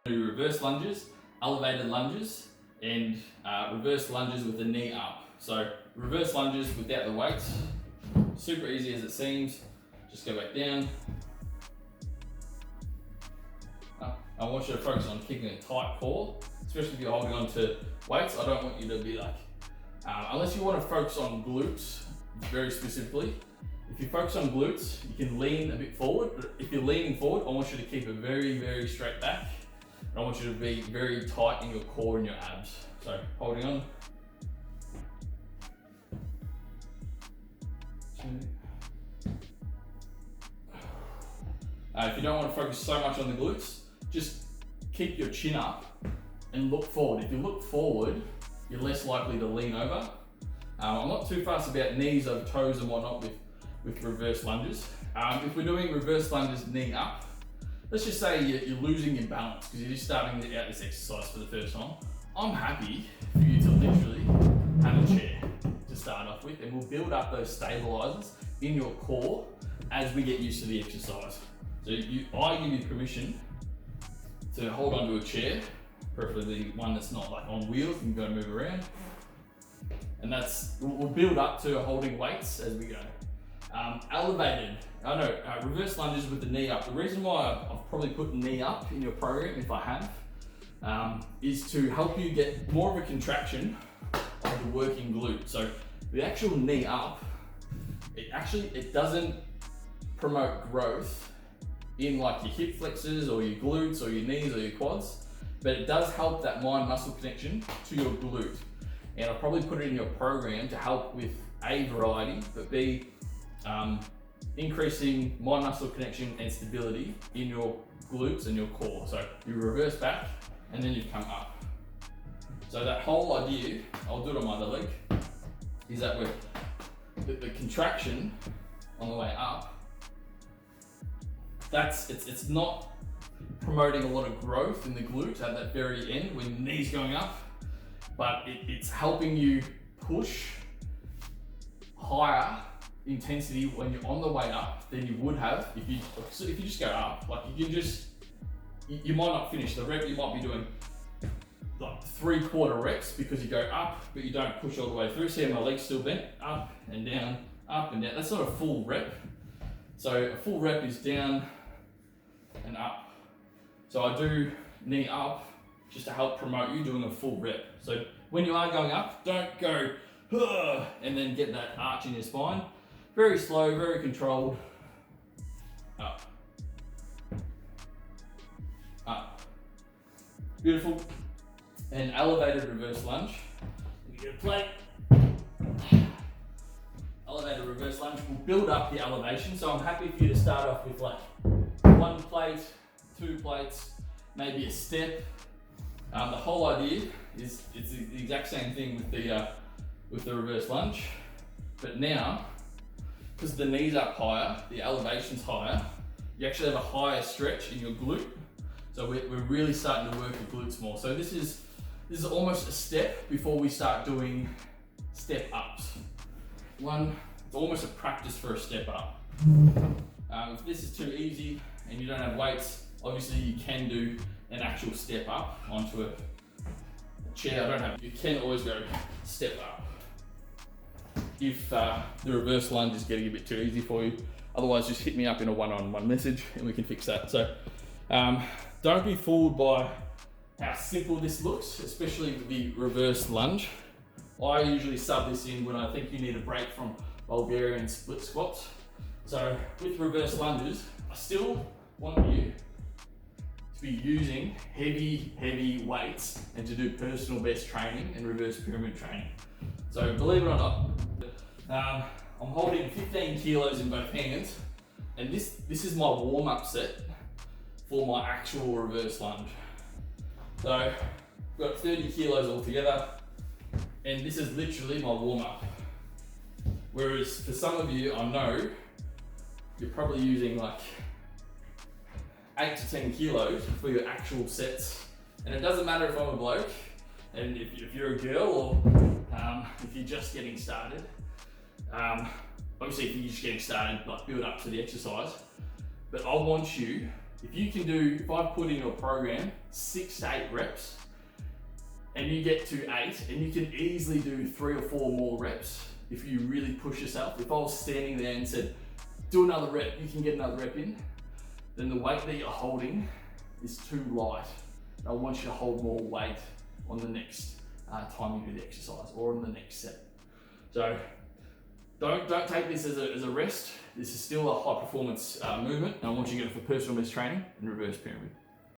Do reverse lunges, elevated lunges, and reverse lunges with the knee up. So reverse lunges without the weights, super easy as it seems. Just go back down. I want you to focus on keeping a tight core, especially if you're holding on to weights. I don't want you to be like, unless you want to focus on glutes very specifically. If you focus on glutes, you can lean a bit forward, but if you're leaning forward, I want you to keep it very, very straight back. I want you to be very tight in your core and your abs. So holding on. 2. If you don't want to focus so much on the glutes, just keep your chin up and look forward. If you look forward, you're less likely to lean over. I'm not too fussed about knees over toes and whatnot with reverse lunges. If we're doing reverse lunges knee up, let's just say you're losing your balance because you're just starting out this exercise for the first time. I'm happy for you to literally have a chair to start off with, and we'll build up those stabilizers in your core as we get used to the exercise. So I give you permission to hold onto a chair, preferably one that's not like on wheels and go move around. And we'll build up to holding weights as we go. Elevated, reverse lunges with the knee up. The reason why I've probably put knee up in your program, if I have, is to help you get more of a contraction of the working glute. So the actual knee up, it doesn't promote growth in like your hip flexors or your glutes or your knees or your quads, but it does help that mind muscle connection to your glute. And I'll probably put it in your program to help with A, variety, but B, increasing mind muscle connection and stability in your glutes and your core. So you reverse back and then you come up. So that whole idea, I'll do it on my other leg, is that with the contraction on the way up, it's not promoting a lot of growth in the glute at that very end when the knee's going up, but it's helping you push higher intensity when you're on the way up than you would have if you just go up. Like you might not finish the rep, you might be doing like 3/4 reps because you go up, but you don't push all the way through. See how my legs still bent, up and down, up and down. That's not a full rep. So a full rep is down and up. So I do knee up just to help promote you doing a full rep. So when you are going up, don't go and then get that arch in your spine. Very slow, very controlled. Up. Up. Beautiful. And elevated reverse lunge. You get a plate. Elevated reverse lunge will build up the elevation. So I'm happy for you to start off with like 1 plate, 2 plates, maybe a step. The whole idea is it's the exact same thing with the reverse lunge, but now because the knee's up higher, the elevation's higher, you actually have a higher stretch in your glute. So we're really starting to work the glutes more. So this is almost a step before we start doing step ups. It's almost a practice for a step up. If this is too easy and you don't have weights, obviously you can do an actual step up onto a chair. You can always go step up if the reverse lunge is getting a bit too easy for you. Otherwise, just hit me up in a one-on-one message and we can fix that. So don't be fooled by how simple this looks, especially with the reverse lunge. I usually sub this in when I think you need a break from Bulgarian split squats. So with reverse lunges, I still want you to be using heavy weights and to do personal best training and reverse pyramid training. So believe it or not, I'm holding 15 kilos in both hands, and this is my warm-up set for my actual reverse lunge. So I've got 30 kilos altogether, and this is literally my warm-up. Whereas for some of you, I know you're probably using like 8 to 10 kilos for your actual sets. And it doesn't matter if I'm a bloke, and if you're a girl, or if you're just getting started. Obviously if you're just getting started, like build up to the exercise. But I want you If you can do, if I put in your program 6 to 8 reps, and you get to 8, and you can easily do 3 or 4 more reps if you really push yourself. If I was standing there and said, do another rep, you can get another rep in, then the weight that you're holding is too light. I want you to hold more weight on the next time you do the exercise or on the next set. So don't take this as a rest. This is still a high performance movement, and I want you to go for personal best training and reverse pyramid.